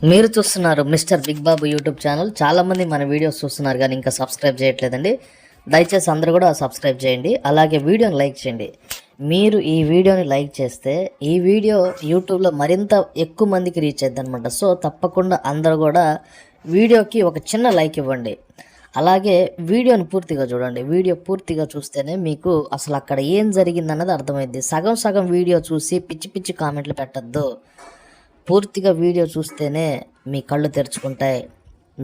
మీరు చూస్తున్నారు mister big బాబు YouTube channel. చాలామంది మన వీడియోస్ చూస్తున్నారు కానీ ఇంకా సబ్స్క్రైబ్ చేయట్లేదండి. దయచేసి అందరూ కూడా సబ్స్క్రైబ్ చేయండి, అలాగే వీడియోని లైక్ చేయండి. మీరు ఈ వీడియోని లైక్ చేస్తే ఈ వీడియో యూట్యూబ్లో మరింత ఎక్కువ మందికి రీచ్ అవుతుంది అనమాట. సో తప్పకుండా అందరూ కూడా వీడియోకి ఒక చిన్న లైక్ ఇవ్వండి. అలాగే వీడియోని పూర్తిగా చూడండి. వీడియో పూర్తిగా చూస్తేనే మీకు అసలు అక్కడ ఏం జరిగిందన్నది అర్థమైంది. సగం సగం వీడియో చూసి పిచ్చి పిచ్చి కామెంట్లు పెట్టద్దు. పూర్తిగా వీడియో చూస్తేనే మీ కళ్ళు తెరుచుకుంటాయి,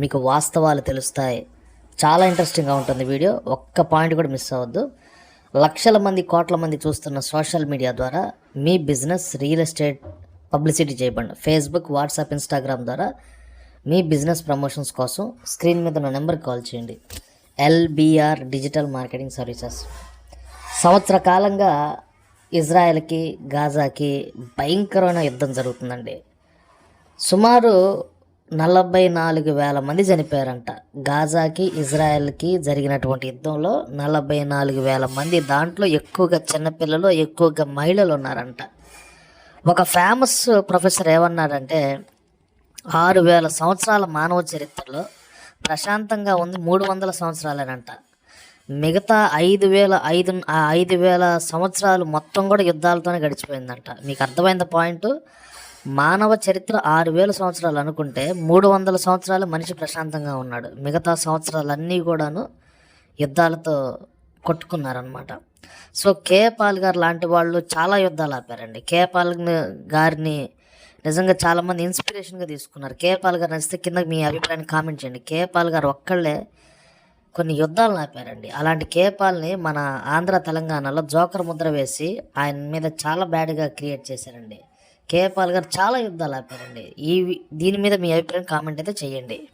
మీకు వాస్తవాలు తెలుస్తాయి. చాలా ఇంట్రెస్టింగ్గా ఉంటుంది వీడియో. ఒక్క పాయింట్ కూడా మిస్ అవ్వద్దు. లక్షల మంది కోట్ల మంది చూస్తున్న సోషల్ మీడియా ద్వారా మీ బిజినెస్ రియల్ ఎస్టేట్ పబ్లిసిటీ చేయబడి ఫేస్బుక్, వాట్సాప్, ఇన్స్టాగ్రామ్ ద్వారా మీ బిజినెస్ ప్రమోషన్స్ కోసం స్క్రీన్ మీద ఉన్న నెంబర్కి కాల్ చేయండి. LBR digital marketing services. సంవత్సర కాలంగా ఇజ్రాయెల్కి గాజాకి భయంకరమైన యుద్ధం జరుగుతుందండి. సుమారు 44,000 మంది చనిపోయారంట. గాజాకి ఇజ్రాయెల్కి జరిగినటువంటి యుద్ధంలో 44,000 మంది, దాంట్లో ఎక్కువగా చిన్నపిల్లలు, ఎక్కువగా మహిళలు ఉన్నారంట. ఒక ఫేమస్ ప్రొఫెసర్ ఏమన్నాడంటే 6,000 సంవత్సరాల మానవ చరిత్రలో ప్రశాంతంగా ఉంది 300 సంవత్సరాలేనంట. మిగతా 5,000 సంవత్సరాలు మొత్తం కూడా యుద్ధాలతోనే గడిచిపోయిందంట. మీకు అర్థమైంది పాయింట్. మానవ చరిత్ర 6,000 సంవత్సరాలు అనుకుంటే 300 సంవత్సరాలు మనిషి ప్రశాంతంగా ఉన్నాడు. మిగతా సంవత్సరాలన్నీ కూడాను యుద్ధాలతో కొట్టుకున్నారనమాట. సో కేపాల్ గారు లాంటి వాళ్ళు చాలా యుద్ధాలు ఆపారండి. కేపాల్ గారిని నిజంగా చాలామంది ఇన్స్పిరేషన్గా తీసుకున్నారు. కేపాల్ గారు నచ్చితే కింద మీ అభిప్రాయాన్ని కామెంట్ చేయండి. కేపాల్ గారు ఒక్కళ్ళే కొన్ని యుద్ధాలను ఆపారండి. అలాంటి కేపాల్ని మన ఆంధ్ర తెలంగాణలో జోకర్ ముద్ర వేసి ఆయన మీద చాలా బ్యాడ్గా క్రియేట్ చేశారండి. కేపాల్ గారు చాలా యుద్ధాలు ఆపారండి. దీని మీద మీ అభిప్రాయం కామెంట్ అయితే చేయండి.